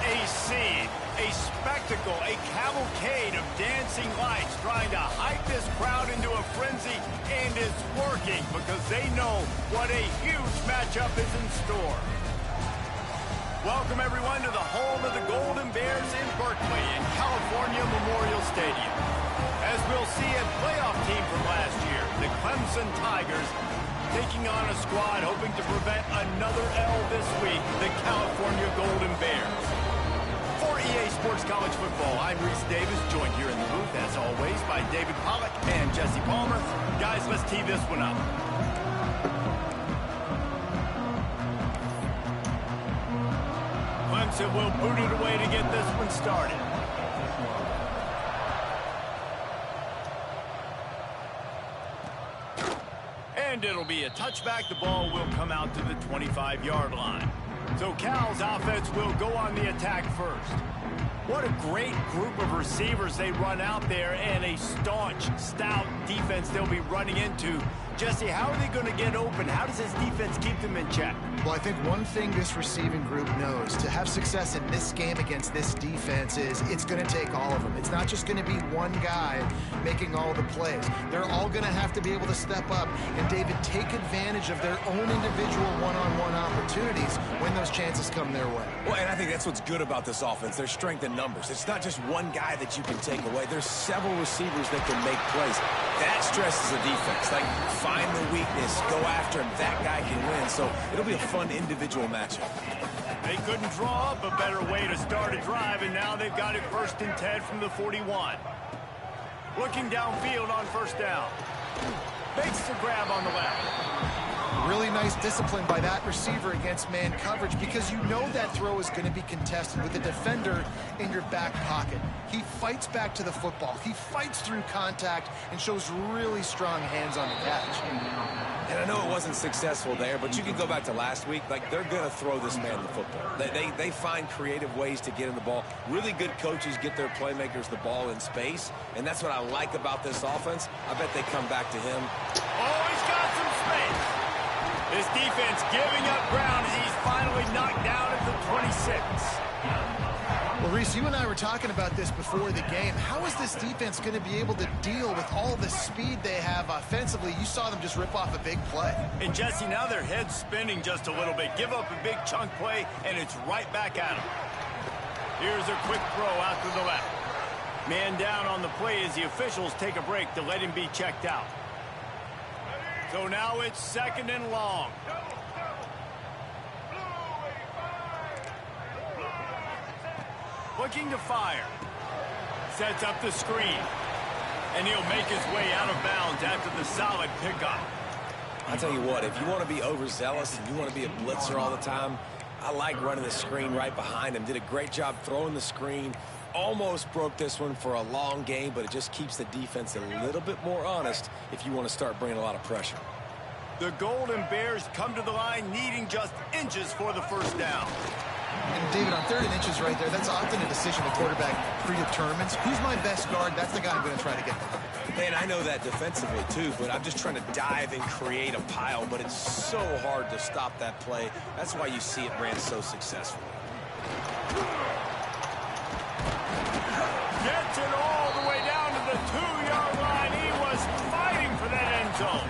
a scene, a spectacle, a cavalcade of dancing lights trying to hype this crowd into a frenzy, and it's working because they know what a huge matchup is in store. Welcome, everyone, to the home of the Golden Bears in Berkeley in California Memorial Stadium. As we'll see, a playoff team from last year, the Clemson Tigers, taking on a squad hoping to prevent another L this week, the California Golden Bears. For EA Sports College Football, I'm Reese Davis, joined here in the booth, as always, by David Pollack and Jesse Palmer. Guys, let's tee this one up. Clemson will boot it away to get this one started. And it'll be a touchback. The ball will come out to the 25-yard line. So Cal's offense will go on the attack first. What a great group of receivers they run out there, and a staunch, stout defense they'll be running into. Jesse, how are they going to get open? How does this defense keep them in check? Well, I think one thing this receiving group knows to have success in this game against this defense is it's going to take all of them. It's not just going to be one guy making all the plays. They're all going to have to be able to step up and, David, take advantage of their own individual one-on-one opportunities when those chances come their way. Well, and I think that's what's good about this offense, their strength in numbers. It's not just one guy that you can take away. There's several receivers that can make plays. That stresses the defense. Like, find the weakness, go after him. That guy can win. So it'll be a fun individual matchup. They couldn't draw up a better way to start a drive, and now they've got it 1st and 10 from the 41. Looking downfield on 1st down. Makes the grab on the left. Really nice discipline by that receiver against man coverage, because you know that throw is going to be contested with the defender in your back pocket. He fights back to the football. He fights through contact and shows really strong hands on the catch. And I know it wasn't successful there, but you can go back to last week. Like, they're going to throw this man the football. They find creative ways to get him the ball. Really good coaches get their playmakers the ball in space, and that's what I like about this offense. I bet they come back to him. Oh, he's got some space. This defense giving up ground as he's finally knocked down at the 26. Well, Reese, you and I were talking about this before the game. How is this defense going to be able to deal with all the speed they have offensively? You saw them just rip off a big play. And, Jesse, now their head's spinning just a little bit. Give up a big chunk play, and it's right back at them. Here's a quick throw out to the left. Man down on the play as the officials take a break to let him be checked out. So now it's 2nd and long. Looking to fire. Sets up the screen. And he'll make his way out of bounds after the solid pickup. I'll tell you what, if you want to be overzealous and you want to be a blitzer all the time, I like running the screen right behind him. Did a great job throwing the screen. Almost broke this one for a long game, but it just keeps the defense a little bit more honest if you want to start bringing a lot of pressure. The Golden Bears come to the line needing just inches for the 1st down. And, David, on 3rd and inches right there, that's often a decision the quarterback predetermines. Who's my best guard? That's the guy I'm going to try to get there. Man, I know that defensively, too, but I'm just trying to dive and create a pile, but it's so hard to stop that play. That's why you see it ran so successfully. Gets it all the way down to the 2-yard line. He was fighting for that end zone.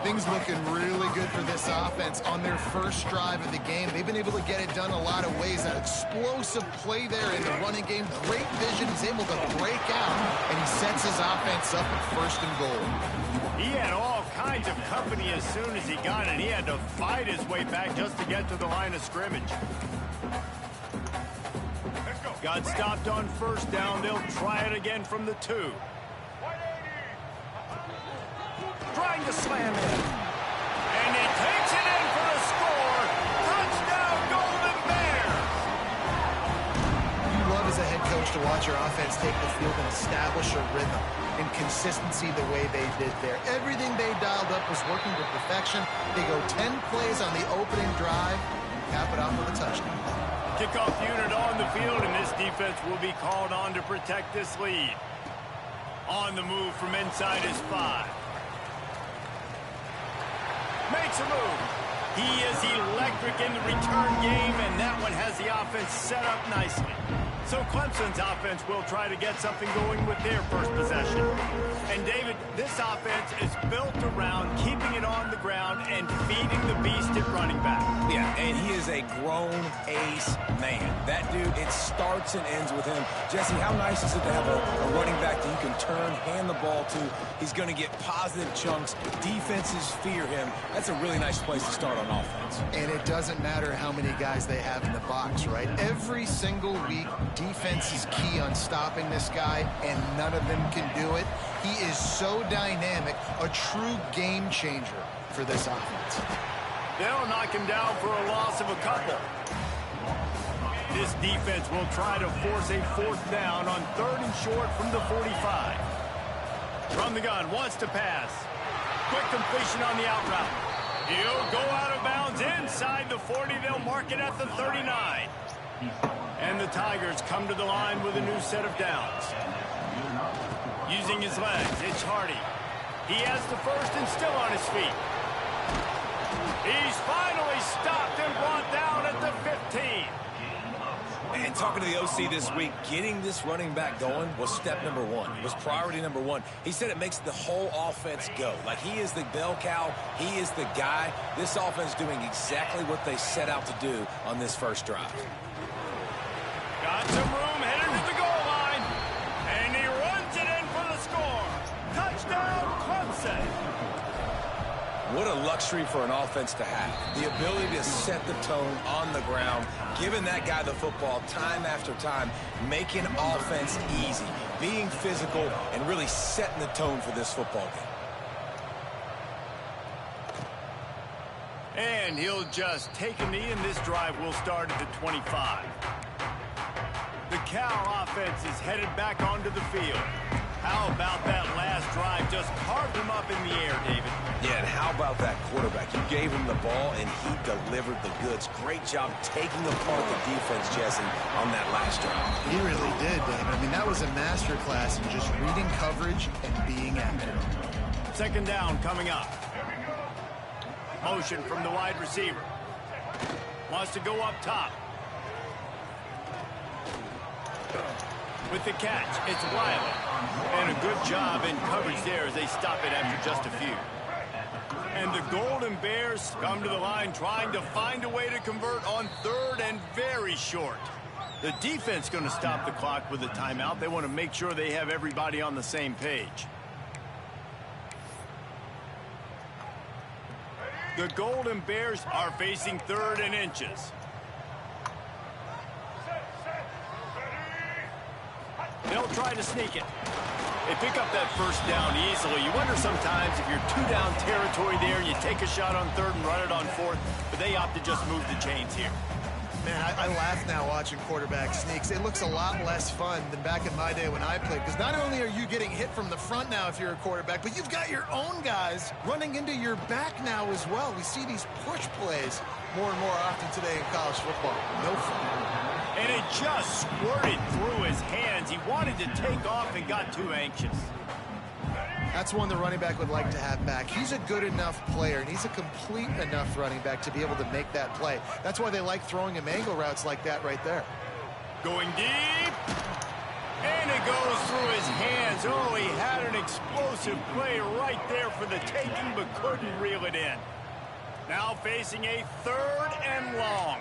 Things looking really good for this offense on their 1st drive of the game. They've been able to get it done a lot of ways. An explosive play there in the running game. Great vision. He's able to break out, and he sets his offense up at 1st and goal. He had all kinds of company as soon as he got it. He had to fight his way back just to get to the line of scrimmage. Got stopped on 1st down. They'll try it again from the 2. Trying to slam it. And he takes it in for a score. Touchdown, Golden Bears. You love as a head coach to watch your offense take the field and establish a rhythm and consistency the way they did there. Everything they dialed up was working to perfection. They go 10 plays on the opening drive and cap it off with a touchdown. Kickoff unit on the field, and this defense will be called on to protect this lead. On the move from inside his 5. Makes a move. He is electric in the return game, and that one has the offense set up nicely. So Clemson's offense will try to get something going with their first possession. And David, this offense is built around keeping it on the ground and feeding the beast at running back. Yeah, and he is a grown ace man. That dude, it starts and ends with him. Jesse, how nice is it to have a running back that you can turn, hand the ball to? He's going to get positive chunks. Defenses fear him. That's a really nice place to start on offense. And it doesn't matter how many guys they have in the box, right? Every single week, defense is key on stopping this guy, and none of them can do it. He is so dynamic, a true game changer for this offense. They'll knock him down for a loss of a couple. This defense will try to force a fourth down on 3rd and short from the 45. From the gun, wants to pass. Quick completion on the out route. He'll go out of bounds inside the 40. They'll mark it at the 39. And the Tigers come to the line with a new set of downs. Using his legs, it's Hardy. He has the first and still on his feet. He's finally stopped and brought down at the 15. And talking to the OC this week, getting this running back going was step number one, was priority number one. He said it makes the whole offense go. Like, he is the bell cow. He is the guy. This offense doing exactly what they set out to do on this first drive. Got some room, headed to the goal line. And he runs it in for the score. Touchdown, Clemson. What a luxury for an offense to have. The ability to set the tone on the ground, giving that guy the football time after time, making offense easy, being physical, and really setting the tone for this football game. And he'll just take a knee, and this drive will start at the 25. The Cal offense is headed back onto the field. How about that last drive? Just carved him up in the air, David. Yeah, and how about that quarterback? You gave him the ball, and he delivered the goods. Great job taking apart the defense, Jesse, on that last drive. He really did, David. I mean, that was a masterclass in just reading coverage and being accurate. 2nd down coming up. Motion from the wide receiver. Wants to go up top. With the catch, it's Wiley. And a good job in coverage there as they stop it after just a few. And the Golden Bears come to the line trying to find a way to convert on 3rd and very short. The defense going to stop the clock with a timeout. They want to make sure they have everybody on the same page. The Golden Bears are facing 3rd and inches. They'll try to sneak it. They pick up that first down easily. You wonder sometimes if you're 2-down territory there, you take a shot on 3rd and run it on 4th, but they opt to just move the chains here. Man, I laugh now watching quarterback sneaks. It looks a lot less fun than back in my day when I played, because not only are you getting hit from the front now if you're a quarterback, but you've got your own guys running into your back now as well. We see these push plays more and more often today in college football. No fun. And it just squirted through his hands. He wanted to take off and got too anxious. That's one the running back would like to have back. He's a good enough player, and he's a complete enough running back to be able to make that play. That's why they like throwing him angle routes like that right there. Going deep. And it goes through his hands. Oh, he had an explosive play right there for the taking, but couldn't reel it in. Now facing a 3rd and long.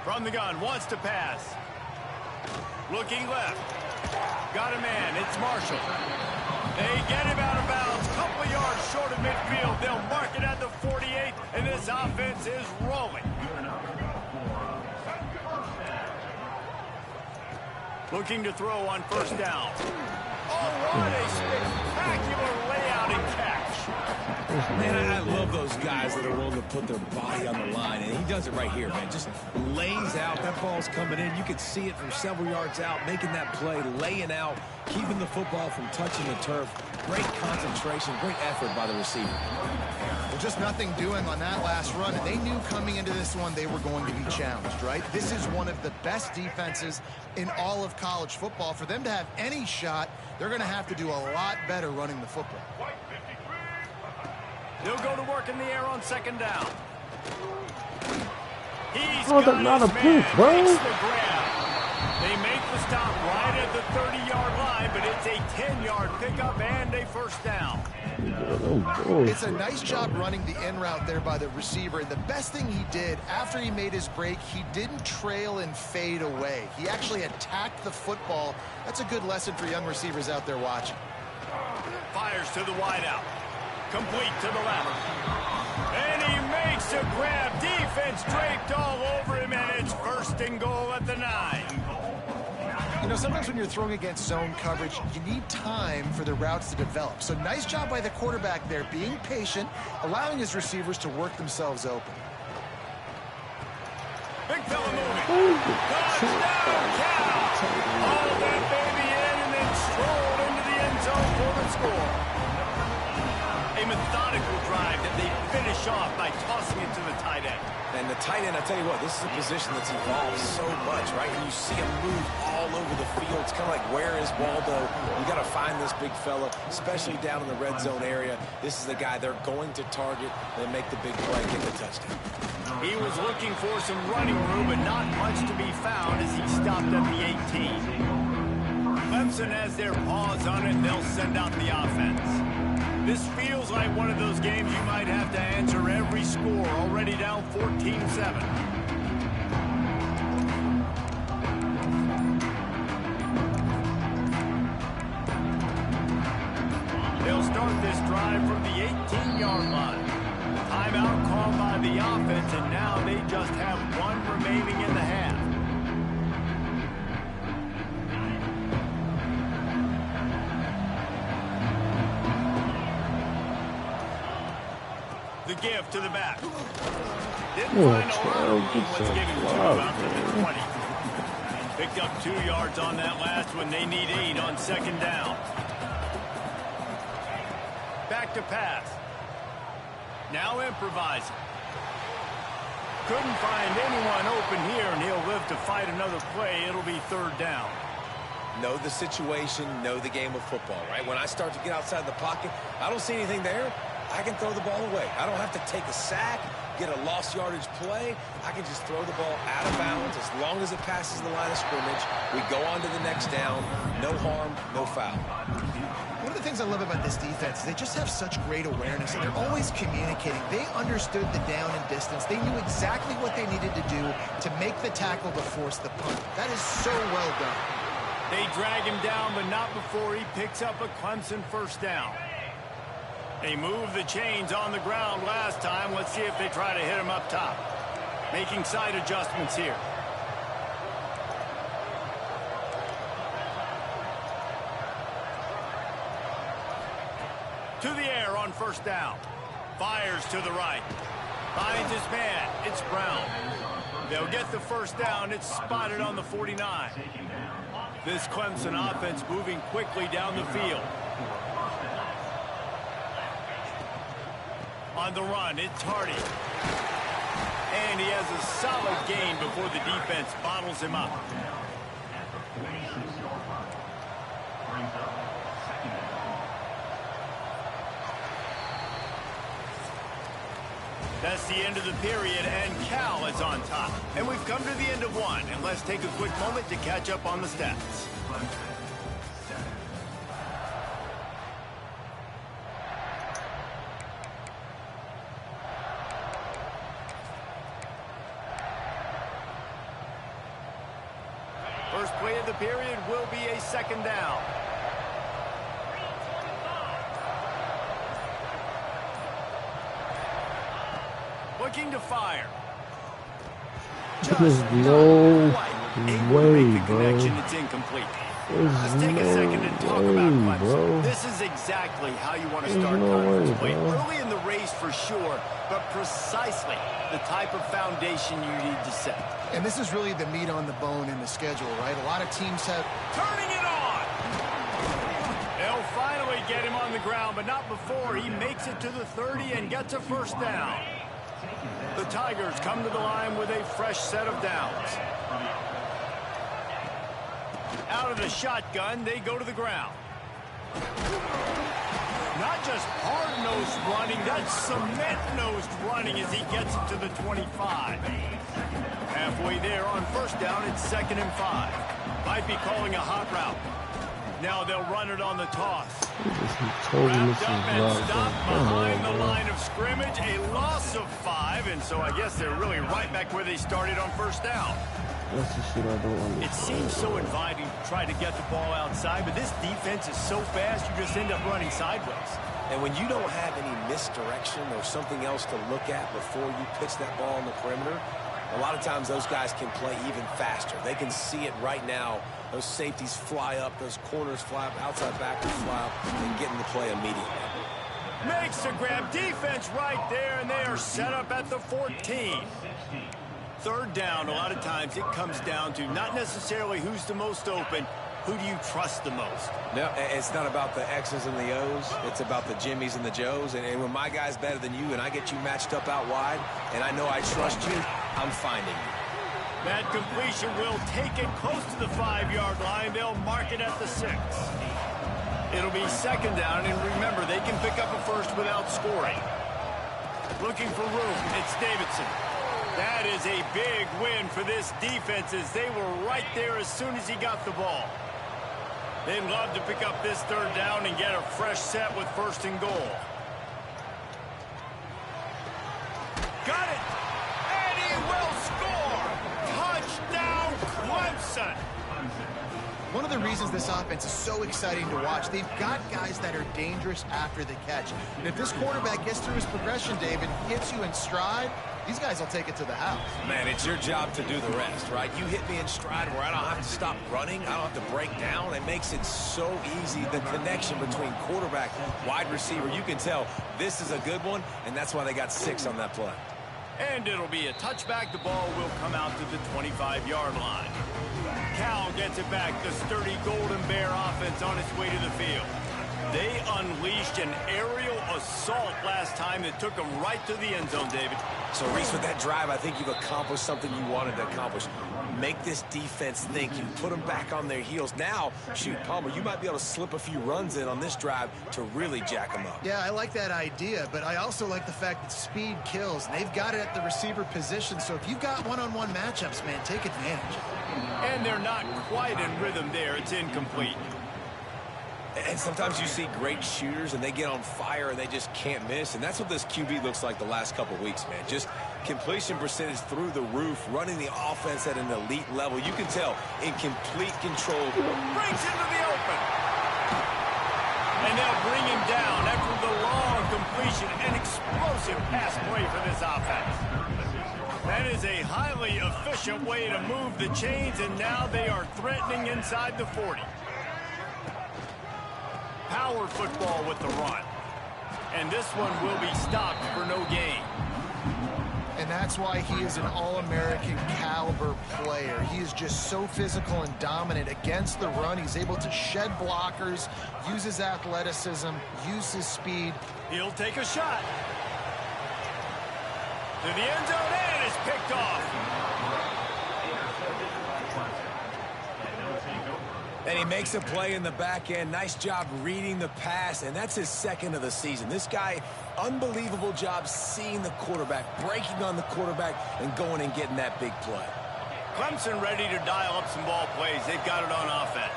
From the gun, wants to pass. Looking left. Got a man, it's Marshall. They get him out of bounds, couple of yards short of midfield. They'll mark it at the 48, and this offense is rolling. Looking to throw on 1st down. Oh, what a spectacular layout and catch. Man, I love those guys that are willing to put their body on the line, and he does it right here, man. Just lays out. That ball's coming in. You can see it from several yards out, making that play, laying out, keeping the football from touching the turf. Great concentration, great effort by the receiver. Well, just nothing doing on that last run, and they knew coming into this one they were going to be challenged, right? This is one of the best defenses in all of college football. For them to have any shot, they're going to have to do a lot better running the football. They'll go to work in the air on second down. He's Oh, that's not a punt, bro. Makes the grab. They make the stop right at the 30-yard line, but it's a 10-yard pickup and a first down. It's a nice job running the in route there by the receiver. And the best thing he did after he made his break, he didn't trail and fade away. He actually attacked the football. That's a good lesson for young receivers out there watching. Fires to the wideout. Complete to the left. And he makes a grab. Defense draped all over him, and it's first and goal at the 9. You know, sometimes when you're throwing against zone coverage, you need time for the routes to develop. So nice job by the quarterback there, being patient, allowing his receivers to work themselves open. Big fella moving. Touchdown, Cal. Hauled that baby in and then strolled into the end zone for the score. A methodical drive that they finish off by tossing it to the tight end. And the tight end, I tell you what, this is a position that's evolved so much, right? And you see him move all over the field. It's kind of like, where is Waldo? You got to find this big fella, especially down in the red zone area. This is the guy they're going to target and make the big play, get the touchdown. He was looking for some running room, but not much to be found as he stopped at the 18. Clemson has their paws on it, and they'll send out the offense. This feels like one of those games you might have to answer every score, already down 14-7. They'll start this drive from the 18-yard line. Timeout called by the offense, and now they just have one remaining in the half. The give to the back. Didn't find a lot. Was given 2 out to the 20. Picked up 2 yards on that last one. They need 8 on second down. Back to pass. Now improvising. Couldn't find anyone open here, and he'll live to fight another play. It'll be third down. Know the situation, know the game of football, right? When I start to get outside the pocket, I don't see anything there. I can throw the ball away. I don't have to take a sack, get a lost yardage play. I can just throw the ball out of bounds as long as it passes the line of scrimmage. We go on to the next down. No harm, no foul. One of the things I love about this defense is they just have such great awareness, and they're always communicating. They understood the down and distance. They knew exactly what they needed to do to make the tackle to force the punt. That is so well done. They drag him down, but not before he picks up a Clemson first down. They moved the chains on the ground last time. Let's see if they try to hit him up top. Making side adjustments here. To the air on first down. Fires to the right. Finds his man. It's Brown. They'll get the first down. It's spotted on the 49. This Clemson offense moving quickly down the field. On the run, it's Hardy. And he has a solid gain before the defense bottles him up. That's the end of the period, and Cal is on top. And we've come to the end of one, and let's take a quick moment to catch up on the stats. First play of the period will be a second down. Looking to fire. There's no way, bro. It's incomplete. Let's take a second to talk about Clemson. This is exactly how you want to start conference play. Early in the race for sure, but precisely the type of foundation you need to set. And this is really the meat on the bone in the schedule, right? A lot of teams have... Turning it on! They'll finally get him on the ground, but not before he makes it to the 30 and gets a first down. The Tigers come to the line with a fresh set of downs. Out of the shotgun, they go to the ground. Not just hard-nosed running. That's cement-nosed running as he gets it to the 25. Halfway there on first down, it's 2nd and 5. Might be calling a hot route. Now they'll run it on the toss. Wrapped up and stopped behind the line of scrimmage. A loss of 5, and so I guess they're really right back where they started on first down. That's the shit I don't understand. It seems so inviting to try to get the ball outside, but this defense is so fast you just end up running sideways. And when you don't have any misdirection or something else to look at before you pitch that ball on the perimeter, a lot of times those guys can play even faster. They can see it right now. Those safeties fly up, those corners fly up, outside backers fly up, and get in the play immediately. Makes the grab. Defense right there, and they are set up at the 14. Third down, a lot of times it comes down to not necessarily who's the most open, who do you trust the most? No, it's not about the X's and the O's. It's about the Jimmies and the Joes. And when my guy's better than you and I get you matched up out wide, and I know I trust you, I'm finding you. That completion will take it close to the 5-yard line. They'll mark it at the 6. It'll be 2nd down, and remember, they can pick up a first without scoring. Looking for room, it's Davidson. That is a big win for this defense as they were right there as soon as he got the ball. They'd love to pick up this 3rd down and get a fresh set with 1st and goal. Got it! And he will score! Touchdown, Clemson! One of the reasons this offense is so exciting to watch, they've got guys that are dangerous after the catch. And if this quarterback gets through his progression, David, hits you in stride, these guys will take it to the house. Man, it's your job to do the rest, right? You hit me in stride where I don't have to stop running. I don't have to break down. It makes it so easy. The connection between quarterback, wide receiver, you can tell this is a good one, and that's why they got 6 on that play. And it'll be a touchback. The ball will come out to the 25-yard line. Cal gets it back. The sturdy Golden Bear offense on its way to the field. They unleashed an aerial assault last time that took them right to the end zone, David. So, Reese, with that drive, I think you've accomplished something you wanted to accomplish. Make this defense think. You put them back on their heels. Now, shoot, Palmer, you might be able to slip a few runs in on this drive to really jack them up. Yeah, I like that idea, but I also like the fact that speed kills. They've got it at the receiver position, so if you've got one-on-one matchups, man, take advantage. And they're not quite in rhythm there. It's incomplete. And sometimes you see great shooters, and they get on fire, and they just can't miss. And that's what this QB looks like the last couple weeks, man. Just completion percentage through the roof, running the offense at an elite level. You can tell in complete control. Brings into the open. And they'll bring him down after the long completion. An explosive pass play for this offense. That is a highly efficient way to move the chains, and now they are threatening inside the 40. Power football with the run. And this one will be stopped for no gain. And that's why he is an All-American caliber player. He is just so physical and dominant against the run. He's able to shed blockers, use his athleticism, use his speed. He'll take a shot. To the end zone, and it is picked off. And he makes a play in the back end. Nice job reading the pass, and that's his 2nd of the season. This guy, unbelievable job seeing the quarterback, breaking on the quarterback, and going and getting that big play. Clemson ready to dial up some ball plays. They've got it on offense.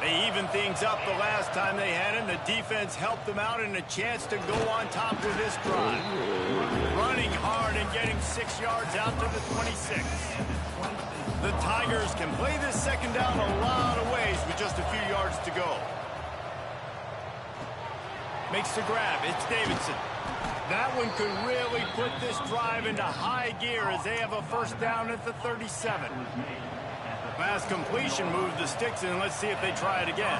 They evened things up the last time they had it. The defense helped them out and a chance to go on top with this drive. Running hard and getting 6 yards out to the 26. The Tigers can play this 2nd down a lot of ways with just a few yards to go. Makes the grab. It's Davidson. That one could really put this drive into high gear as they have a 1st down at the 37. Fast completion moved the sticks in. Let's see if they try it again.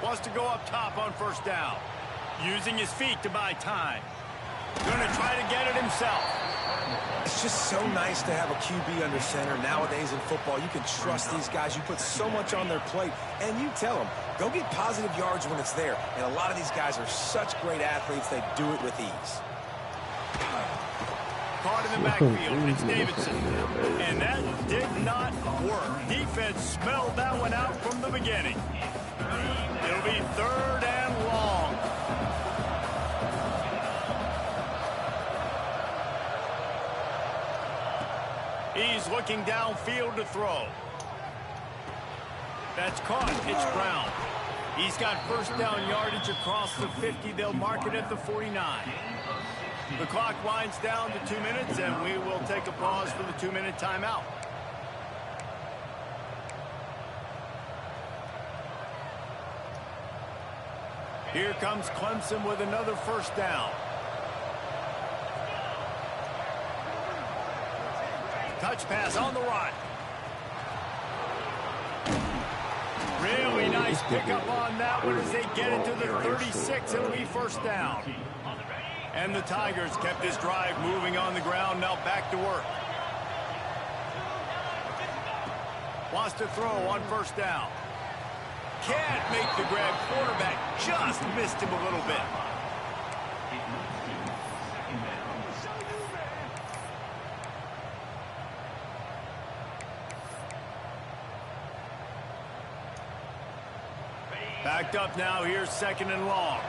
Wants to go up top on 1st down. Using his feet to buy time. Going to try to get it himself. It's just so nice to have a QB under center. Nowadays in football, you can trust these guys. You put so much on their plate, and you tell them, go get positive yards when it's there. And a lot of these guys are such great athletes, they do it with ease. Caught in the backfield. It's Davidson. And that did not work. Defense defense smelled that one out from the beginning. It'll be 3rd and long. He's looking downfield to throw. That's caught. It's Brown. He's got first down yardage across the 50. They'll mark it at the 49. The clock winds down to 2 minutes, and we will take a pause for the 2-minute timeout. Here comes Clemson with another first down. Touch pass on the run. Really nice pickup on that one as they get into the 36. It'll be first down. And the Tigers kept this drive moving on the ground. Now back to work. Wants to throw on first down. Can't make the grab. Quarterback just missed him a little bit. Backed up now. Here's 2nd and long.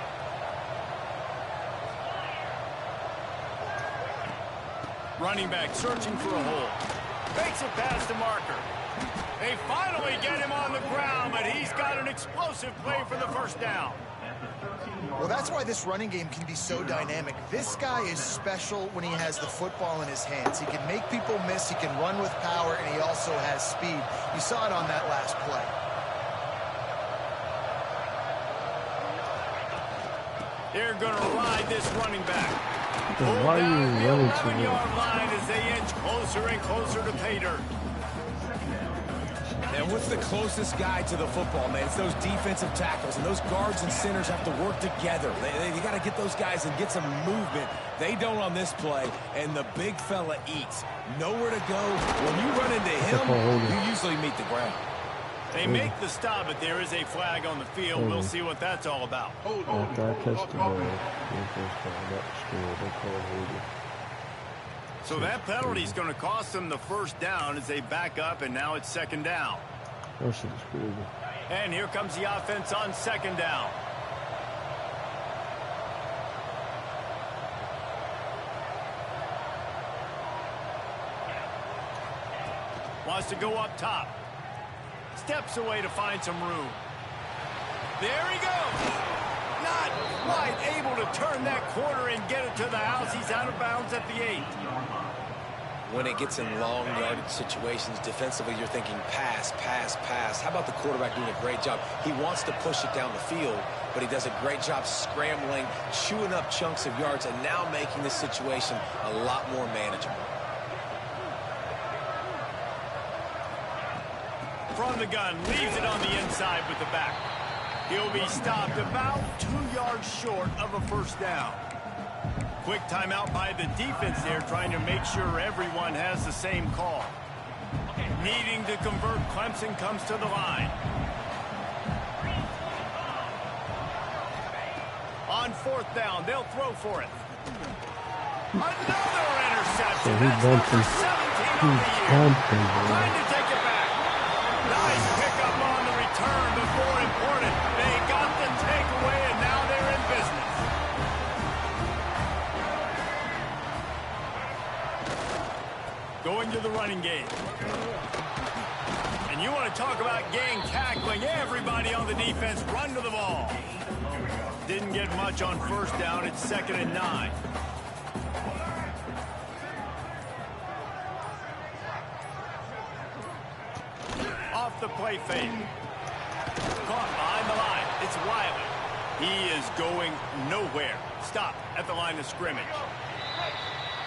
Running back searching for a hole. Makes it past the marker. They finally get him on the ground, but he's got an explosive play for the first down. Well, that's why this running game can be so dynamic. This guy is special when he has the football in his hands. He can make people miss, he can run with power, and he also has speed. You saw it on that last play. They're going to ride this running back. Why are you running to me? 11-yard line as they inch closer and closer to pay dirt. And what's the closest guy to the football, man? It's those defensive tackles, and those guards and centers have to work together. You got to get those guys and get some movement. They don't on this play, and the big fella eats. Nowhere to go. When you run into him, you usually meet the ground. They make the stop, but there is a flag on the field. We'll see what that's all about. After I touched the ball, So that penalty is going to cost them the first down as they back up, and now it's 2nd down. That shit is crazy. And here comes the offense on 2nd down. Wants to go up top. Steps away to find some room. There he goes. Not quite able to turn that corner and get it to the house. He's out of bounds at the 8. When it gets in long yardage situations, defensively, you're thinking pass, pass, pass. How about the quarterback doing a great job? He wants to push it down the field, but he does a great job scrambling, chewing up chunks of yards, and now making this situation a lot more manageable. From the gun, leaves it on the inside with the back. He'll be stopped about 2 yards short of a first down. Quick timeout by the defense there, trying to make sure everyone has the same call. Needing to convert, Clemson comes to the line. On 4th down, they'll throw for it. Another interception. So he's That's number 17 on the year. Trying to take it back. Nice pickup on the return, but more important, they got the takeaway, and now they're in business. Going to the running game. And you want to talk about gang tackling. Everybody on the defense run to the ball. Didn't get much on first down. It's 2nd and 9. Off the play fake. Caught behind the line. It's Wiley. He is going nowhere. Stop at the line of scrimmage.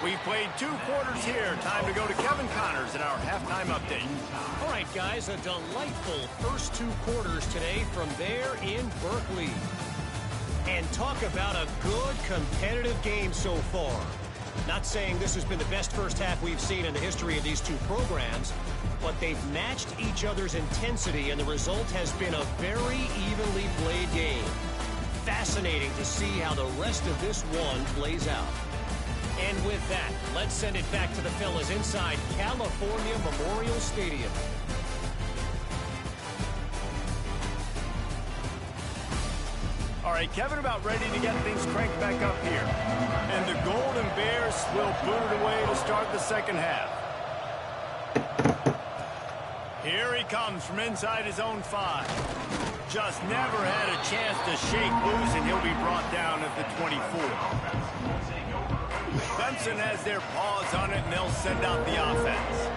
We've played 2 quarters here. Time to go to Kevin Connors in our halftime update. All right, guys, a delightful first 2 quarters today from there in Berkeley. And talk about a good competitive game so far. Not saying this has been the best first half we've seen in the history of these 2 programs, but they've matched each other's intensity, and the result has been a very evenly played game. Fascinating to see how the rest of this one plays out. And with that, let's send it back to the fellas inside California Memorial Stadium. All right, Kevin about ready to get things cranked back up here. And the Golden Bears will boot it away to start the second half. Here he comes from inside his own 5. Just never had a chance to shake loose, and he'll be brought down at the 24. Clemson has their paws on it, and they'll send out the offense.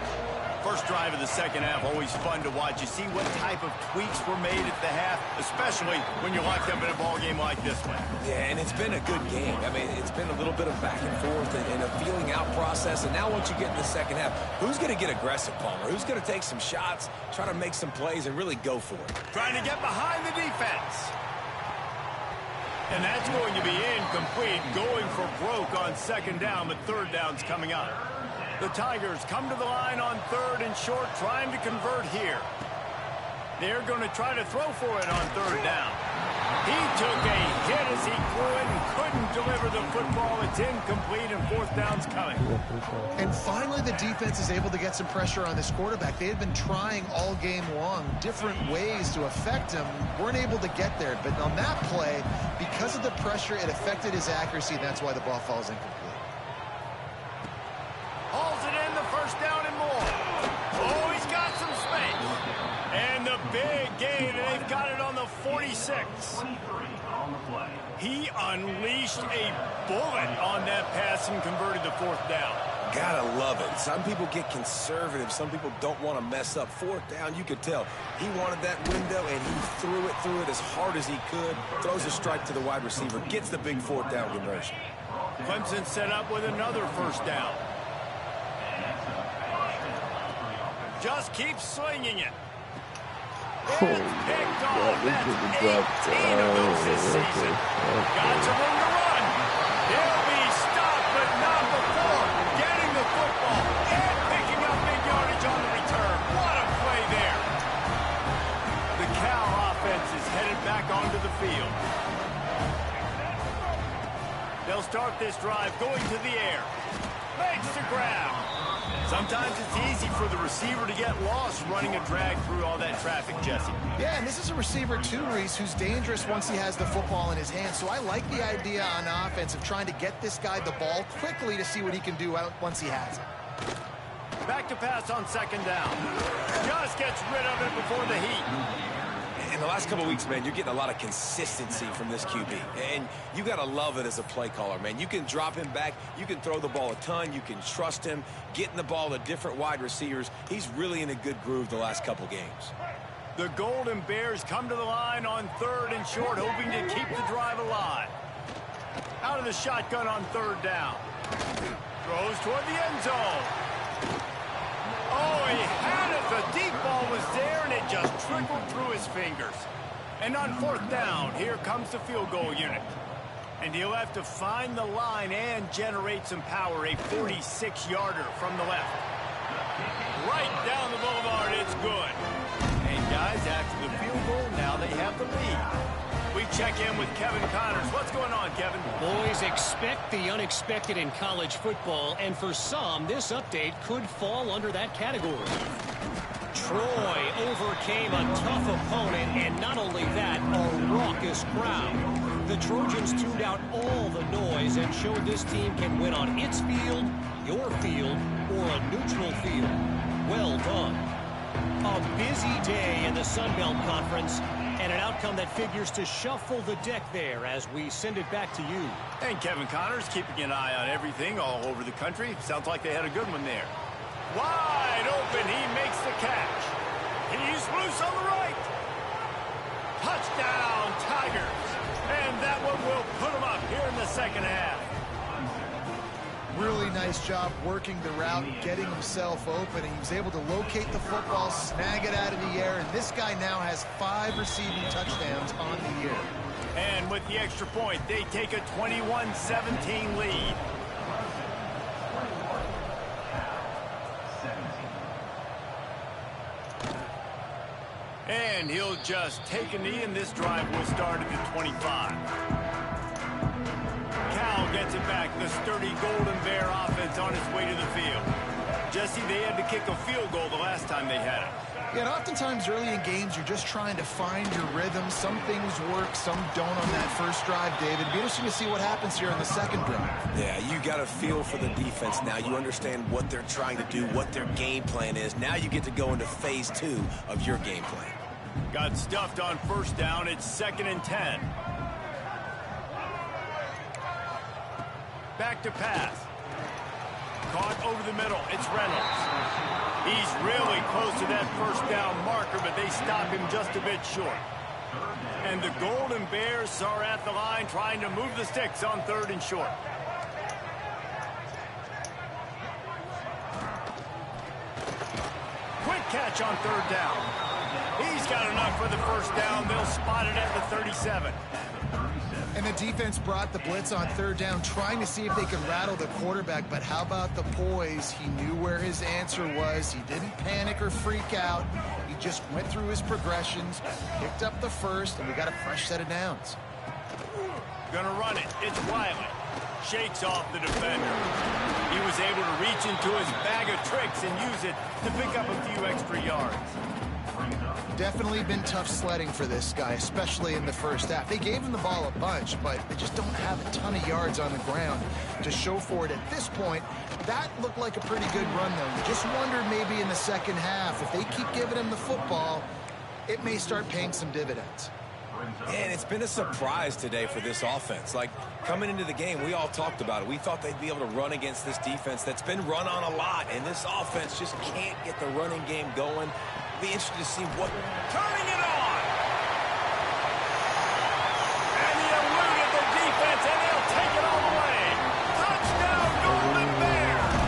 First drive of the second half, always fun to watch. You see what type of tweaks were made at the half, especially when you're locked up in a ball game like this one. Yeah, and it's been a good game. I mean, it's been a little bit of back and forth and a feeling out process. And now once you get in the second half, who's going to get aggressive, Palmer? Who's going to take some shots, try to make some plays, and really go for it? Trying to get behind the defense. And that's going to be incomplete, going for broke on second down, but third down's coming up. The Tigers come to the line on third and short, trying to convert here. They're going to try to throw for it on third down. He took a hit as he threw it and couldn't deliver the football. It's incomplete, and fourth down's coming. And finally, the defense is able to get some pressure on this quarterback. They had been trying all game long different ways to affect him. Weren't able to get there. But on that play, because of the pressure, it affected his accuracy, and that's why the ball falls incomplete. Hauls it in, the first down and more. Oh, he's got some space. And the big gain, and they've got it on the 46. He unleashed a bullet on that pass and converted the fourth down. Gotta love it. Some people get conservative. Some people don't want to mess up. Fourth down, you could tell. He wanted that window, and he threw it as hard as he could. Throws a strike to the wide receiver. Gets the big fourth down conversion. Clemson set up with another first down. Just keep swinging it. It's picked off. That's 18 of those this season. Got some room to run. He'll be stopped, but not before getting the football and picking up big yardage on the return. What a play there. The Cal offense is headed back onto the field. They'll start this drive going to the air. Makes the grab. Sometimes it's easy for the receiver to get lost running a drag through all that traffic, Jesse. Yeah, and this is a receiver too, Reese, who's dangerous once he has the football in his hands. So I like the idea on offense of trying to get this guy the ball quickly to see what he can do once he has it. Back to pass on second down. Just gets rid of it before the heat. In the last couple of weeks, man, you're getting a lot of consistency from this QB. And you got to love it as a play caller, man. You can drop him back. You can throw the ball a ton. You can trust him, getting the ball to different wide receivers. He's really in a good groove the last couple games. The Golden Bears come to the line on third and short, hoping to keep the drive alive. Out of the shotgun on third down. Throws toward the end zone. Oh, he had it. The deep ball was there, and it just trickled through his fingers. And on fourth down, here comes the field goal unit. And he'll have to find the line and generate some power. A 46-yarder from the left. Right down the boulevard, it's good. And guys, after the field goal, now they have the lead. We check in with Kevin Connors. What's going on, Kevin? Boys, expect the unexpected in college football, and for some, this update could fall under that category. Troy overcame a tough opponent, and not only that, a raucous crowd. The Trojans tuned out all the noise and showed this team can win on its field, your field, or a neutral field. Well done. A busy day in the Sun Belt Conference, and an outcome that figures to shuffle the deck there as we send it back to you. And Kevin Connors keeping an eye on everything all over the country. Sounds like they had a good one there. Wide open, he makes the catch. He's loose on the right. Touchdown, Tigers. And that one will put them up here in the second half. Really nice job working the route, getting himself open, and he was able to locate the football, snag it out of the air, and this guy now has 5 receiving touchdowns on the year. And with the extra point, they take a 21-17 lead. And he'll just take a knee, and this drive will start at the 25. Cal gets it back. The sturdy Golden Bear offense on its way to the field. Jesse, they had to kick a field goal the last time they had it. Yeah, and oftentimes early in games, you're just trying to find your rhythm. Some things work, some don't on that first drive, David. It'd be interesting to see what happens here in the second drive. Yeah, you got a feel for the defense now. You understand what they're trying to do, what their game plan is. Now you get to go into phase 2 of your game plan. Got stuffed on first down. It's 2nd and 10. Back to pass. Caught over the middle. It's Reynolds. He's really close to that first down marker, but they stop him just a bit short. And the Golden Bears are at the line trying to move the sticks on 3rd and short. Quick catch on 3rd down. He's got enough for the first down. They'll spot it at the 37. And the defense brought the blitz on 3rd down, trying to see if they could rattle the quarterback. But how about the poise? He knew where his answer was. He didn't panic or freak out. He just went through his progressions, picked up the first, and we got a fresh set of downs. Gonna run it. It's Wiley. Shakes off the defender. He was able to reach into his bag of tricks and use it to pick up a few extra yards. Definitely been tough sledding for this guy, especially in the first half. They gave him the ball a bunch, but they just don't have a ton of yards on the ground to show for it at this point. That looked like a pretty good run, though. You just wondered maybe in the second half, if they keep giving him the football, it may start paying some dividends. And it's been a surprise today for this offense. Like, coming into the game, we all talked about it. We thought they'd be able to run against this defense that's been run on a lot, and this offense just can't get the running game going. Be interested to see what... Turning it on! And he eluded the defense, and he'll take it all the way. Touchdown, Golden Bears!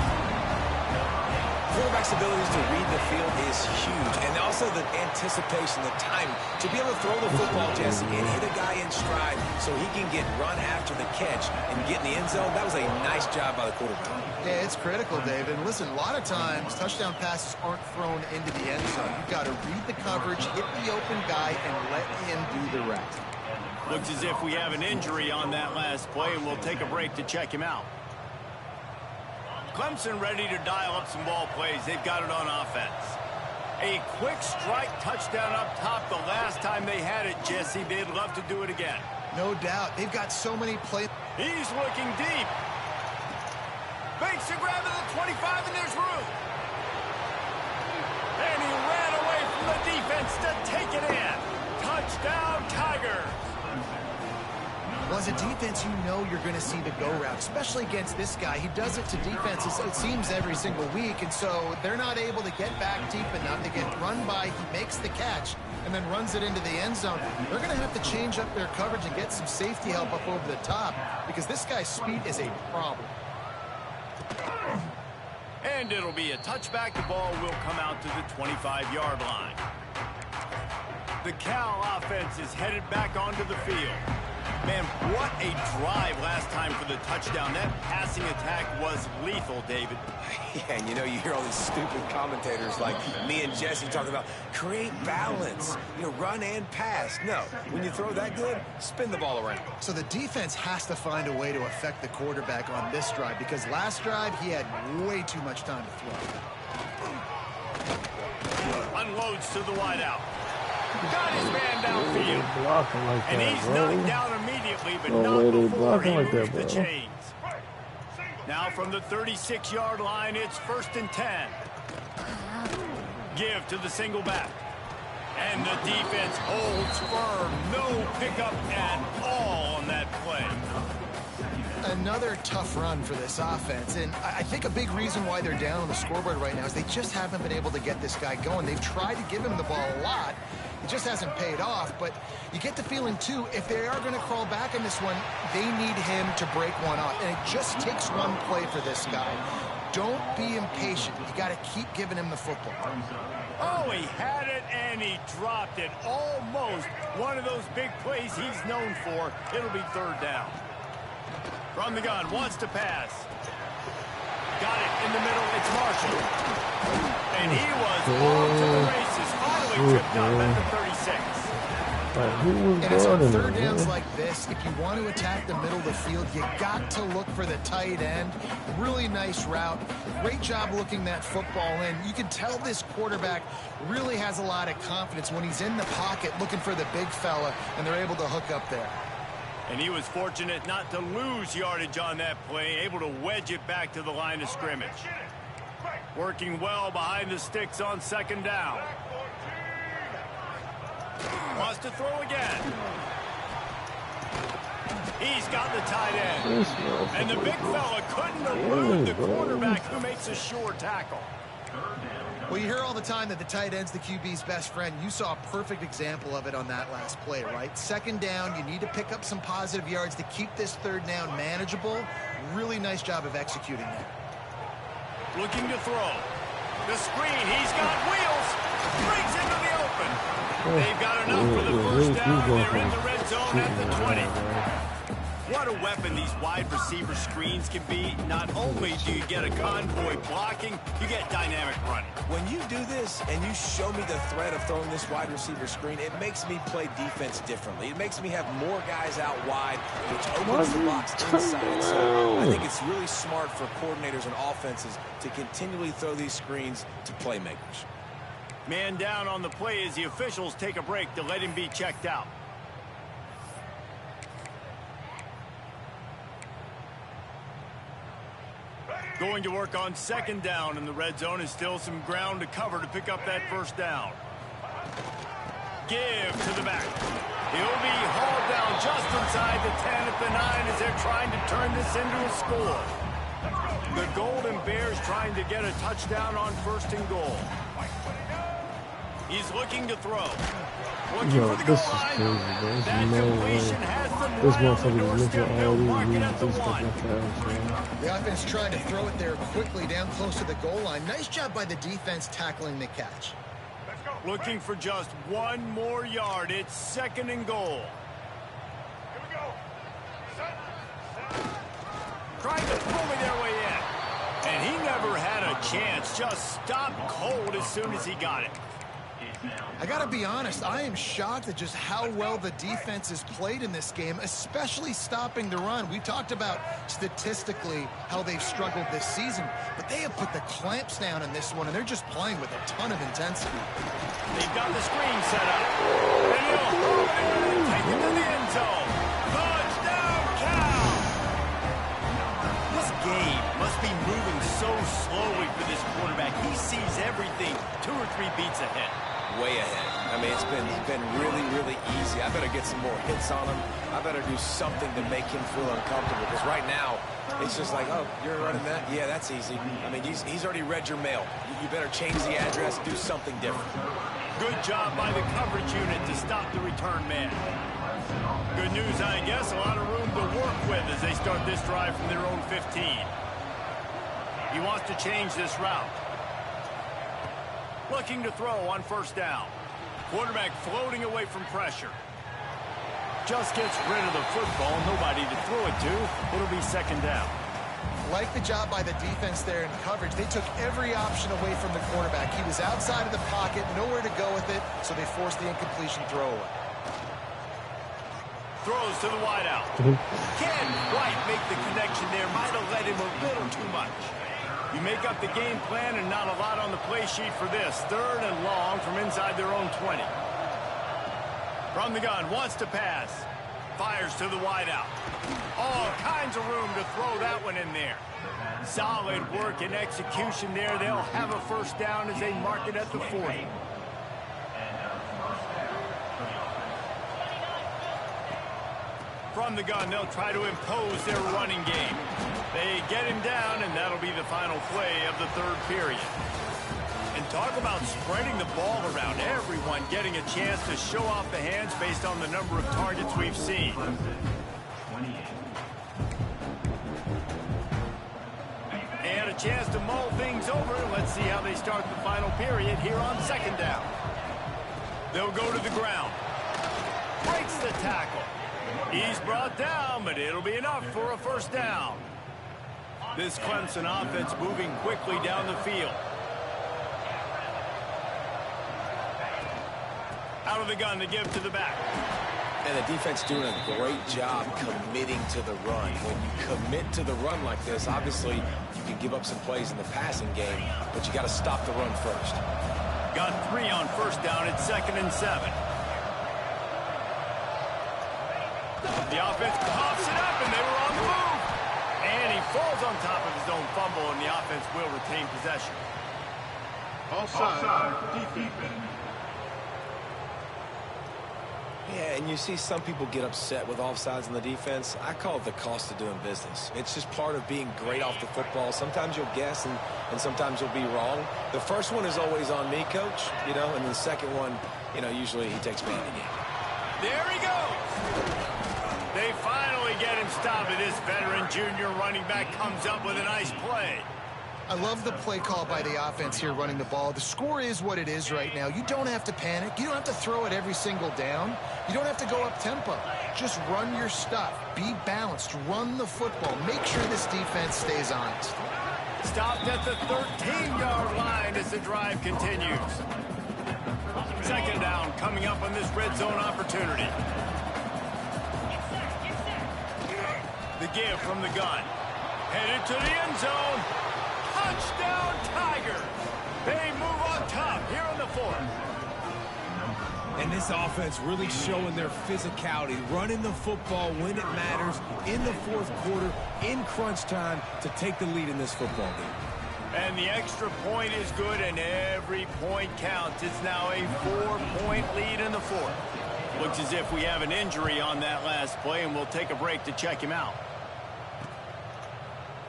Quarterback's abilities to read the field is huge, and also the anticipation, the time to be able to throw the football, Jesse, and hit a guy in stride so he can get run after the catch and get in the end zone. That was a nice job by the quarterback. Yeah, it's critical, David. And listen, a lot of times, touchdown passes aren't thrown into the end zone. You've got to read the coverage, hit the open guy, and let him do the rest. Looks as if we have an injury on that last play, and we'll take a break to check him out. Clemson ready to dial up some ball plays. They've got it on offense. A quick strike touchdown up top the last time they had it, Jesse. They'd love to do it again. No doubt. They've got so many plays. He's looking deep. Makes a grab at the 25, and there's room. And he ran away from the defense to take it in. Touchdown, Tigers. Well, as a defense, you know you're going to see the go route, especially against this guy. He does it to defenses, it seems, every single week, and so they're not able to get back deep enough. They get run by, he makes the catch, and then runs it into the end zone. They're going to have to change up their coverage and get some safety help up over the top, because this guy's speed is a problem. And it'll be a touchback. The ball will come out to the 25-yard line. The Cal offense is headed back onto the field. Man, what a drive last time for the touchdown. That passing attack was lethal, David. Yeah, and you know, you hear all these stupid commentators like me and Jesse talking about create balance, you know, run and pass. No, when you throw that good, spin the ball around. So the defense has to find a way to affect the quarterback on this drive, because last drive he had way too much time to throw. Unloads to the wideout. Got his man downfield. Blocking like And that, he's bro. knocked down immediately, but No not way they before he blocking like that, moves the bro. chains. Now from the 36-yard line, it's 1st and 10. Give to the single back. And the defense holds firm. No pickup at all on that play. Another tough run for this offense, and I think a big reason why they're down on the scoreboard right now is they just haven't been able to get this guy going. They've tried to give him the ball a lot. It just hasn't paid off, but you get the feeling, too, if they are going to crawl back in this one, they need him to break one off, and it just takes one play for this guy. Don't be impatient. You got to keep giving him the football. Oh, he had it, and he dropped it. Almost one of those big plays he's known for. It'll be 3rd down. From the gun, wants to pass. Got it in the middle, it's Marshall. And he was off to the races, finally tripped up at the 36. Like, who was And it's on guarding third him, downs man? like this, if you want to attack the middle of the field, you got to look for the tight end. Really nice route. Great job looking that football in. You can tell this quarterback really has a lot of confidence when he's in the pocket looking for the big fella, and they're able to hook up there. And he was fortunate not to lose yardage on that play, able to wedge it back to the line of scrimmage. Working well behind the sticks on second down. Wants to throw again. He's got the tight end. And the big fella couldn't elude the quarterback who makes a sure tackle. Well, you hear all the time that the tight end's the QB's best friend. You saw a perfect example of it on that last play, right? Second down, you need to pick up some positive yards to keep this third down manageable. Really nice job of executing that. Looking to throw. The screen, he's got wheels. Breaks into the open. They've got enough for the first down. They're in the red zone at the 20. What a weapon these wide receiver screens can be. Not only do you get a convoy blocking, you get dynamic running. When you do this and you show me the threat of throwing this wide receiver screen, it makes me play defense differently. It makes me have more guys out wide, which opens the box inside. So I think it's really smart for coordinators and offenses to continually throw these screens to playmakers. Man down on the play as the officials take a break to let him be checked out. Going to work on second down in the red zone, is still some ground to cover to pick up that first down. Give to the back. He'll be hauled down just inside the 10 at the 9 as they're trying to turn this into a score. The Golden Bears trying to get a touchdown on first and goal. He's looking to throw. Yo, this is crazy, bro. There's no way. This motherfucker is looking all these things like The offense trying to throw it there quickly down close to the goal line. Nice job by the defense tackling the catch. Looking for just one more yard. It's second and goal. Trying to bully their way in. And he never had a chance. Just stopped cold as soon as he got it. I got to be honest, I am shocked at just how well the defense has played in this game, especially stopping the run. We talked about statistically how they've struggled this season, but they have put the clamps down in this one, and they're just playing with a ton of intensity. They've got the screen set up. And he'll take it to the end zone. Touchdown, Cal! This game must be moving so slowly for this quarterback. He sees everything 2 or 3 beats ahead. Way ahead. I mean, it's been really, really easy. I better get some more hits on him. I better do something to make him feel uncomfortable, because right now, it's just like, oh, you're running that? Yeah, that's easy. I mean, he's already read your mail. You better change the address, do something different. Good job by the coverage unit to stop the return man. Good news, I guess. A lot of room to work with as they start this drive from their own 15. He wants to change this route. Looking to throw on first down. Quarterback floating away from pressure. Just gets rid of the football. Nobody to throw it to. It'll be second down. Like the job by the defense there in coverage. They took every option away from the quarterback. He was outside of the pocket, nowhere to go with it, so they forced the incompletion throwaway. Throws to the wideout. Can't quite make the connection there. Might have led him a little too much. You make up the game plan and not a lot on the play sheet for this. Third and long from inside their own 20. From the gun, wants to pass. Fires to the wideout. All kinds of room to throw that one in there. Solid work and execution there. They'll have a first down as they mark it at the 40. From the gun, they'll try to impose their running game. They get him down, and that'll be the final play of the third period. And talk about spreading the ball around. Everyone getting a chance to show off the hands based on the number of targets we've seen. And a chance to mull things over. Let's see how they start the final period here on second down. They'll go to the ground. Breaks the tackle. He's brought down, but it'll be enough for a first down. This Clemson offense moving quickly down the field. Out of the gun to give to the back. And the defense doing a great job committing to the run. When you commit to the run like this, obviously you can give up some plays in the passing game, but you got to stop the run first. Got 3 on first down. It's 2nd and 7. The offense pops it up, and they were on the move. And he falls on top of his own fumble, and the offense will retain possession. Offside, defense. Yeah, and you see some people get upset with offsides in the defense. I call it the cost of doing business. It's just part of being great off the football. Sometimes you'll guess, and sometimes you'll be wrong. The first one is always on me, Coach, you know, and the second one, you know, usually he takes me in the game. There he goes. They finally get him stopped, and this veteran junior running back comes up with a nice play. I love the play call by the offense here running the ball. The score is what it is right now. You don't have to panic. You don't have to throw it every single down. You don't have to go up tempo. Just run your stuff. Be balanced. Run the football. Make sure this defense stays honest. Stopped at the 13-yard line as the drive continues. 2nd down coming up on this red zone opportunity. The give from the gun. Headed to the end zone. Touchdown, Tiger. They move on top here in the 4th. And this offense really showing their physicality, running the football when it matters, in the 4th quarter, in crunch time, to take the lead in this football game. And the extra point is good, and every point counts. It's now a 4-point lead in the 4th. Looks as if we have an injury on that last play, and we'll take a break to check him out.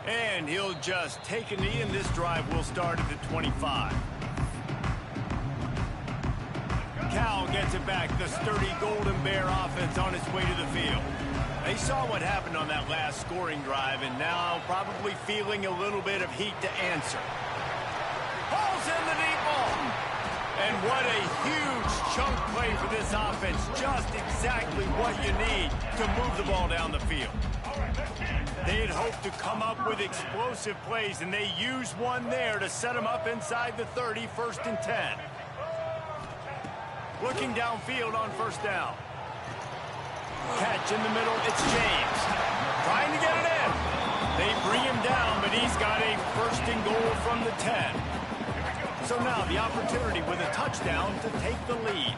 And he'll just take a knee, and this drive will start at the 25. Cal gets it back. The sturdy Golden Bear offense on its way to the field. They saw what happened on that last scoring drive, and now probably feeling a little bit of heat to answer. Pulls in the deep ball. And what a huge chunk play for this offense. Just exactly what you need to move the ball down the field. They had hoped to come up with explosive plays, and they used one there to set them up inside the 30, 1st and 10. Looking downfield on 1st down. Catch in the middle, it's James. Trying to get it in. They bring him down, but he's got a 1st and goal from the 10. So now the opportunity with a touchdown to take the lead.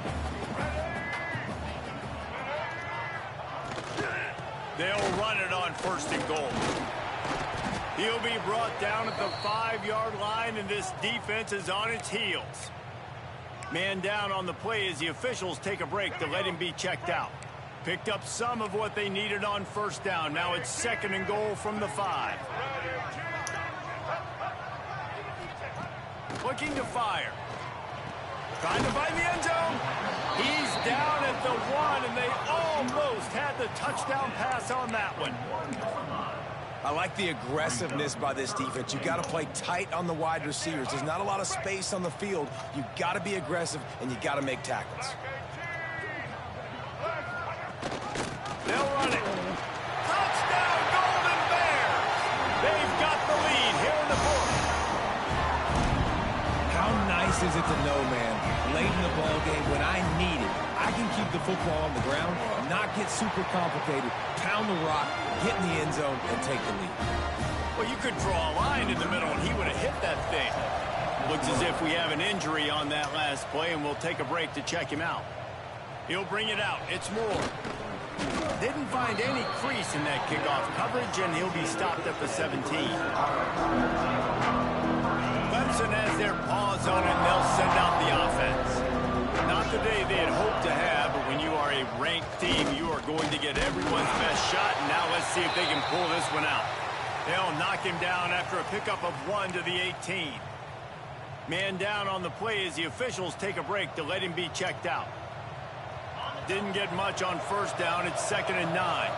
They'll run it on 1st and goal. He'll be brought down at the 5-yard line, and this defense is on its heels. Man down on the play as the officials take a break to let him be checked out. Picked up some of what they needed on 1st down. Now it's 2nd and goal from the 5. Looking to fire. Trying to find the end zone. He's down at the 1, and they almost had the touchdown pass on that one. I like the aggressiveness by this defense. You got to play tight on the wide receivers. There's not a lot of space on the field. You got to be aggressive, and you got to make tackles. They'll run it. Touchdown, Golden Bears. They've got the lead here in the 4th. How nice is it to know, man, late in the ball game when I need it, I can keep the football on the ground, not get super complicated, pound the rock, get in the end zone, and take the lead. Well, you could draw a line in the middle, and he would have hit that thing. Looks as if we have an injury on that last play, and we'll take a break to check him out. He'll bring it out. It's Moore. Didn't find any crease in that kickoff coverage, and he'll be stopped at the 17. Clemson has their paws on it, and they'll send out the offense. Not the day they had hoped to have, but when you are a ranked team, you are going to get everyone's best shot, and now let's see if they can pull this one out. They'll knock him down after a pickup of 1 to the 18. Man down on the play as the officials take a break to let him be checked out. Didn't get much on 1st down. It's 2nd and 9.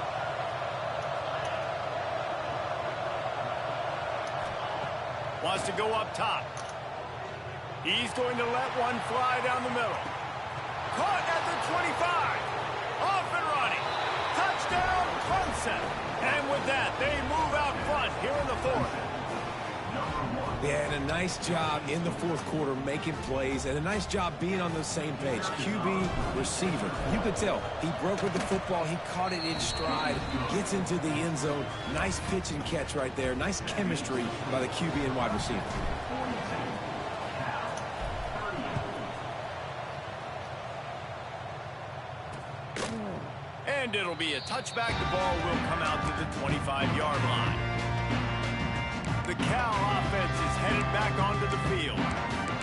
Wants to go up top. He's going to let one fly down the middle. Caught at the 25. Off and running. Touchdown, Clemson. And with that, they move out front here in the 4th. Yeah, and a nice job in the fourth quarter making plays, and a nice job being on the same page. QB, receiver. You could tell he broke with the football. He caught it in stride, gets into the end zone. Nice pitch and catch right there. Nice chemistry by the QB and wide receiver. And it'll be a touchback. The ball will come out to the 25-yard line. The Cal offense is headed back onto the field.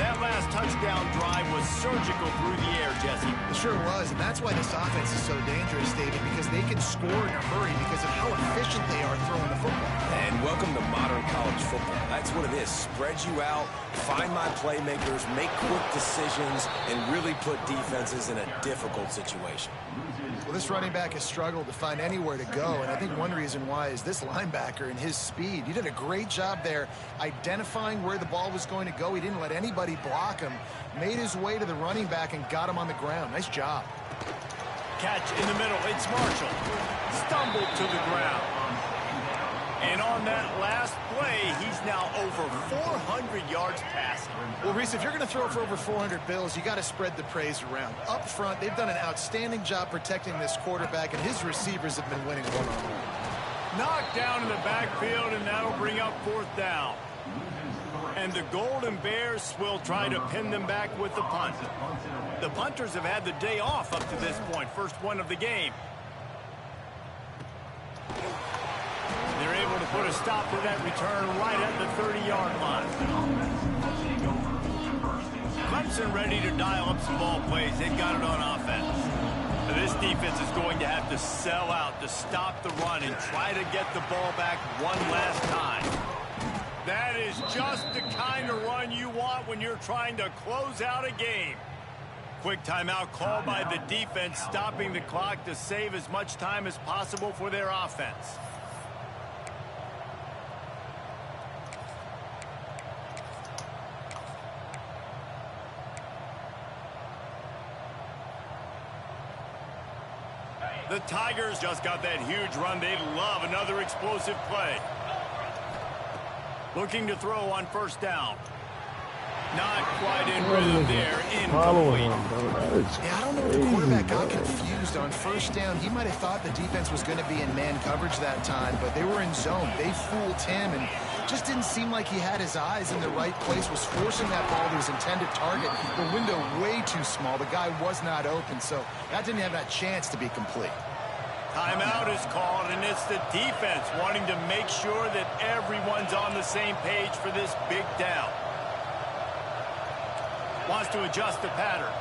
That last touchdown drive was surgical through the air, Jesse. It sure was, and that's why this offense is so dangerous, David, because they can score in a hurry because of how efficient they are throwing the football. And welcome to modern college football. That's what it is. Spread you out, find my playmakers, make quick decisions, and really put defenses in a difficult situation. Well, this running back has struggled to find anywhere to go, and I think one reason why is this linebacker and his speed. He did a great job there identifying where the ball was going to go. He didn't let anybody block him, made his way to the running back and got him on the ground. Nice job. Catch in the middle. It's Marshall. Stumbled to the ground. And on that last play, he's now over 400 yards passing. Well, Reese, if you're going to throw for over 400 bills, you got to spread the praise around. Up front, they've done an outstanding job protecting this quarterback, and his receivers have been winning one-on-one. Knocked down in the backfield, and that'll bring up fourth down. And the Golden Bears will try to pin them back with the punt. The punters have had the day off up to this point. First one of the game. They're able to put a stop to that return right at the 30-yard line. Clemson ready to dial up some ball plays. They've got it on offense. This defense is going to have to sell out to stop the run and try to get the ball back one last time. That is just the kind of run you want when you're trying to close out a game. Quick timeout called by the defense, stopping the clock to save as much time as possible for their offense. The Tigers just got that huge run. They love another explosive play. Looking to throw on first down. Not quite in rhythm there. Incomplete. Yeah, I don't know if the quarterback got confused on first down. He might have thought the defense was going to be in man coverage that time, but they were in zone. They fooled him and just didn't seem like he had his eyes in the right place, was forcing that ball to his intended target. The window way too small. The guy was not open, so that didn't have that chance to be complete. Timeout is called, and it's the defense wanting to make sure that everyone's on the same page for this big down. Wants to adjust the pattern.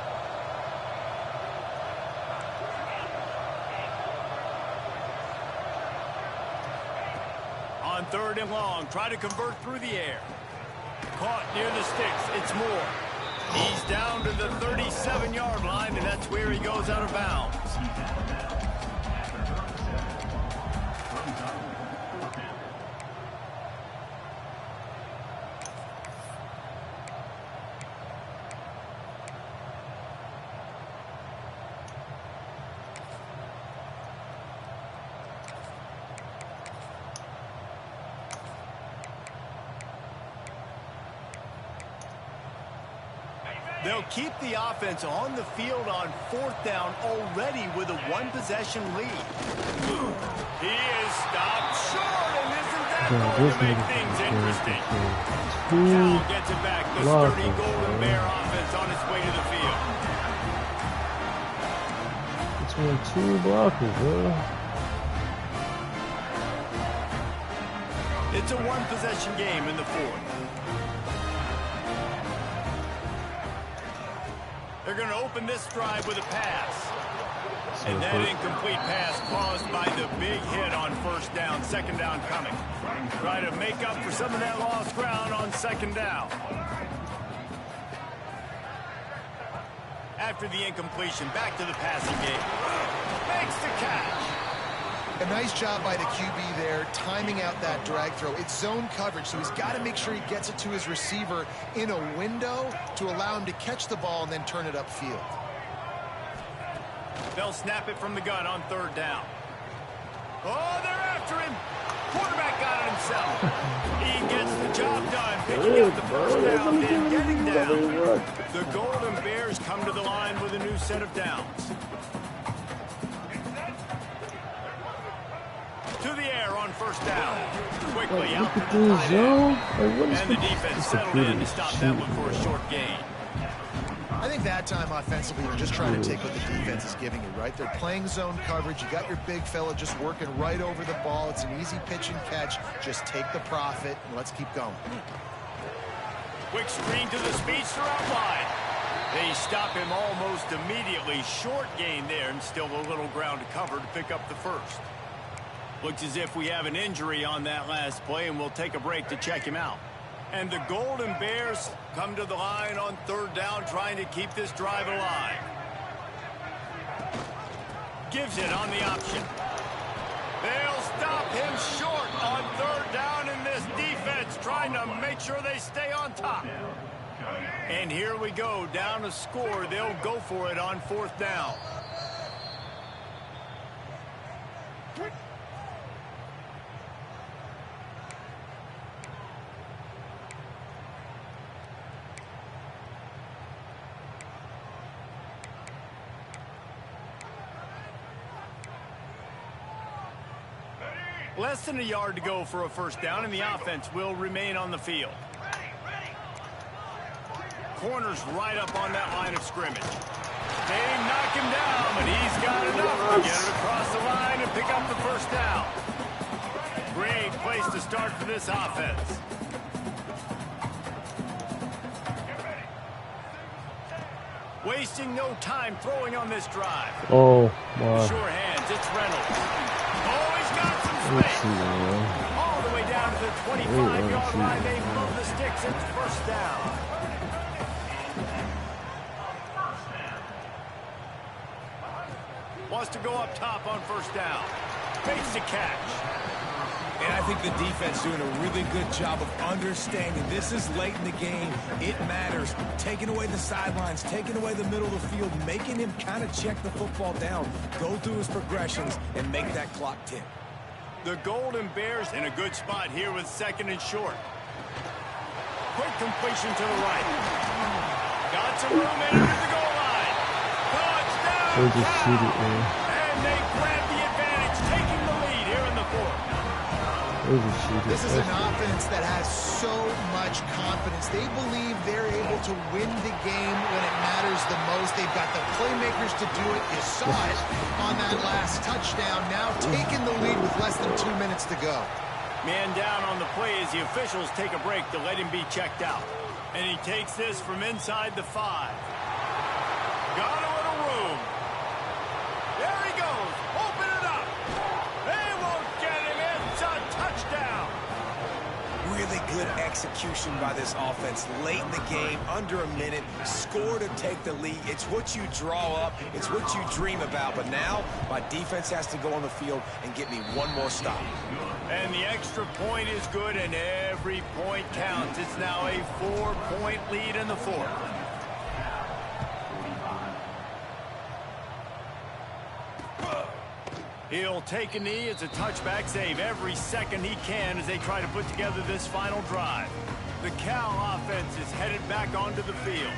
On third and long, try to convert through the air. Caught near the sticks. It's Moore. He's down to the 37-yard line, and that's where he goes out of bounds. They'll keep the offense on the field on fourth down already with a one-possession lead. He is stopped short, and isn't that going to make things interesting? Cal gets it back. The sturdy Golden Bear offense on its way to the field. Between two blockers, bro. It's a one-possession game in the fourth. They're going to open this drive with a pass. And that incomplete pass caused by the big hit on first down. Second down coming. Try to make up for some of that lost ground on second down. After the incompletion, back to the passing game. Makes the catch. A nice job by the QB there, timing out that drag throw. It's zone coverage, so he's got to make sure he gets it to his receiver in a window to allow him to catch the ball and then turn it upfield. They'll snap it from the gun on third down. Oh, they're after him. Quarterback got it himself. He gets the job done, picking up the first down, then getting down. The Golden Bears come to the line with a new set of downs. To the air on first down. Quickly out to the tight end. And the defense settled in to stop that one for a short gain. I think that time offensively, you're just trying to take what the defense is giving you, right? They're playing zone coverage. You got your big fella just working right over the ball. It's an easy pitch and catch. Just take the profit and let's keep going. Quick screen to the speedster out wide. They stop him almost immediately. Short gain there and still a little ground to cover to pick up the first. Looks as if we have an injury on that last play, and we'll take a break to check him out. And the Golden Bears come to the line on third down, trying to keep this drive alive. Gives it on the option. They'll stop him short on third down, and this defense trying to make sure they stay on top. And here we go, down to score. They'll go for it on fourth down. Less than a yard to go for a first down, and the offense will remain on the field. Corner's right up on that line of scrimmage. They knock him down, but he's got enough to get it across the line and pick up the first down. Great place to start for this offense. Wasting no time throwing on this drive. Oh, wow. Sure hands, it's Reynolds. Oh, he's got some space. All the way down to the 25-yard line. They move the sticks. It's first down. Wants to go up top on first down. Fakes the catch. And I think the defense doing a really good job of understanding this is late in the game. It matters. Taking away the sidelines, taking away the middle of the field, making him kind of check the football down, go through his progressions, and make that clock tick. The Golden Bears in a good spot here with second and short. Quick completion to the right. Got some room in under the goal line. Touchdown! And they grab the advantage, taking the lead here in the fourth. This is an offense that has so much confidence. They believe they're able to win the game when it matters the most. They've got the playmakers to do it. You saw it on that last touchdown. Now taking the lead with less than 2 minutes to go. Man down on the play as the officials take a break to let him be checked out. And he takes this from inside the 5. Got a little room. There he goes. Open it up. They won't get him. It's a touchdown. Really good execution by this offense. Late in the game, under a minute, score to take the lead. It's what you draw up. It's what you dream about. But now, my defense has to go on the field and get me one more stop. And the extra point is good, and every point counts. It's now a 4-point lead in the fourth. He'll take a knee. It's a touchback save every second he can as they try to put together this final drive. The Cal offense is headed back onto the field.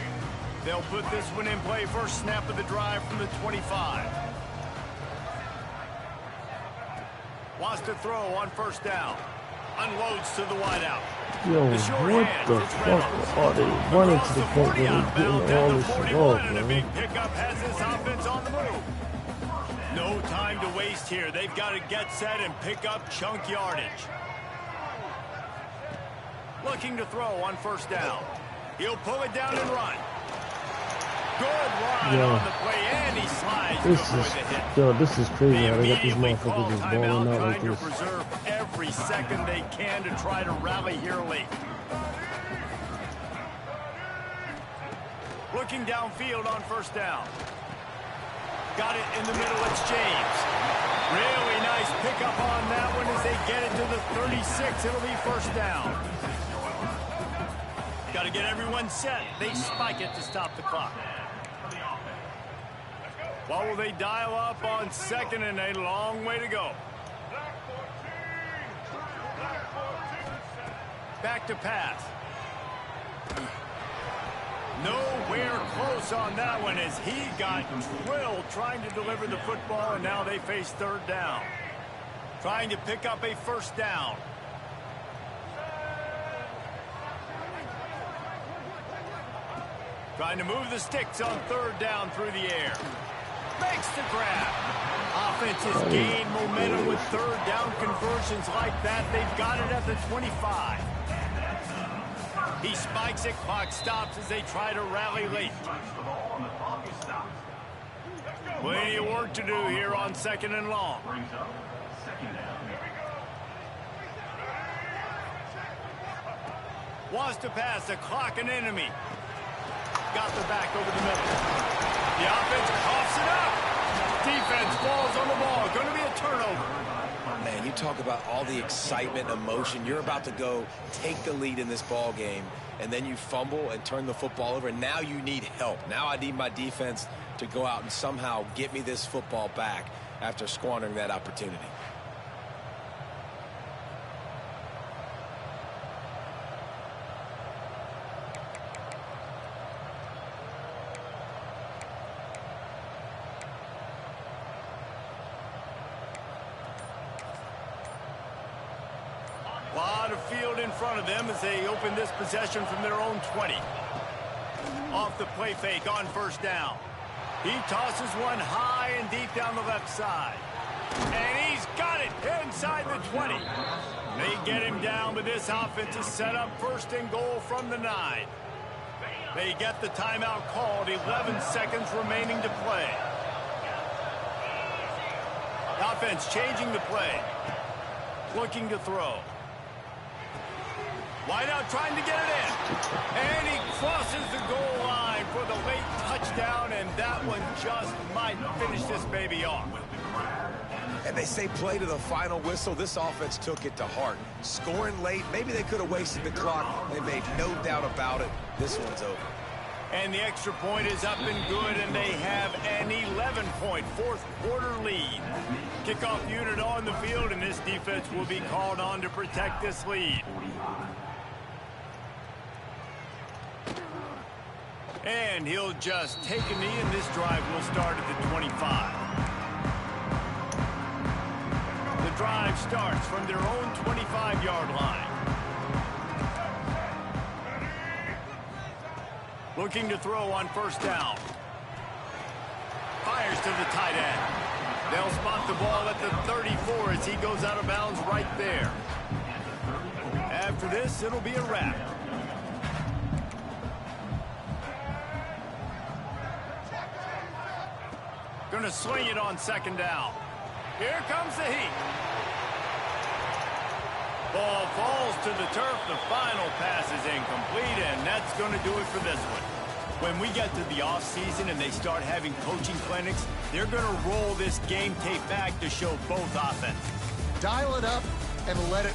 They'll put this one in play. First snap of the drive from the 25. Wants to throw on first down. Unloads to the wideout. Yo, what the fuck are they running to the point where they're getting all this shit off, And a man? big pickup has this offense on the move. No time to waste here. They've got to get set and pick up chunk yardage. Looking to throw on first down. He'll pull it down and run. Good run on the play, and he slides to avoid the hit. Yo, this is crazy how they got these Immediately motherfuckers call just timeout, balling out like trying to this. preserve every second they can to try to rally here late. Looking downfield on first down. Got it in the middle. It's James. Really nice pickup on that one as they get it to the 36. It'll be first down. Got to get everyone set. They spike it to stop the clock. What will they dial up on second and a long way to go? Back to pass. Nowhere close on that one as he got drilled trying to deliver the football, and now they face third down. Trying to pick up a first down. Trying to move the sticks on third down through the air. Makes the grab. Offense has gained momentum with third down conversions like that. They've got it at the 25. He spikes it, clock stops as they try to rally late. Plenty of work to do here on second and long. Wants to pass, the clock an enemy. Got the back over the middle. The offense coughs it up. Defense falls on the ball. Going to be a turnover. Man, you talk about all the excitement, emotion. You're about to go take the lead in this ball game, and then you fumble and turn the football over. Now you need help. Now I need my defense to go out and somehow get me this football back after squandering that opportunity. A lot of field in front of them as they open this possession from their own 20. Off the play fake on first down. He tosses one high and deep down the left side. And he's got it inside the 20. They get him down, but this offense is set up first and goal from the 9. They get the timeout called, 11 seconds remaining to play. Offense changing the play. Looking to throw. Wide out trying to get it in. And he crosses the goal line for the late touchdown, and that one just might finish this baby off. And they say play to the final whistle. This offense took it to heart. Scoring late, maybe they could have wasted the clock. They made no doubt about it. This one's over. And the extra point is up and good, and they have an 11-point fourth quarter lead. Kickoff unit on the field, and this defense will be called on to protect this lead. And he'll just take a knee, and this drive will start at the 25. The drive starts from their own 25-yard line. Looking to throw on first down. Fires to the tight end. They'll spot the ball at the 34 as he goes out of bounds right there. After this, it'll be a wrap. Going to swing it on second down. Here comes the heat. Ball falls to the turf. The final pass is incomplete, and that's going to do it for this one. When we get to the offseason and they start having coaching clinics, they're going to roll this game tape back to show both offenses. Dial it up and let it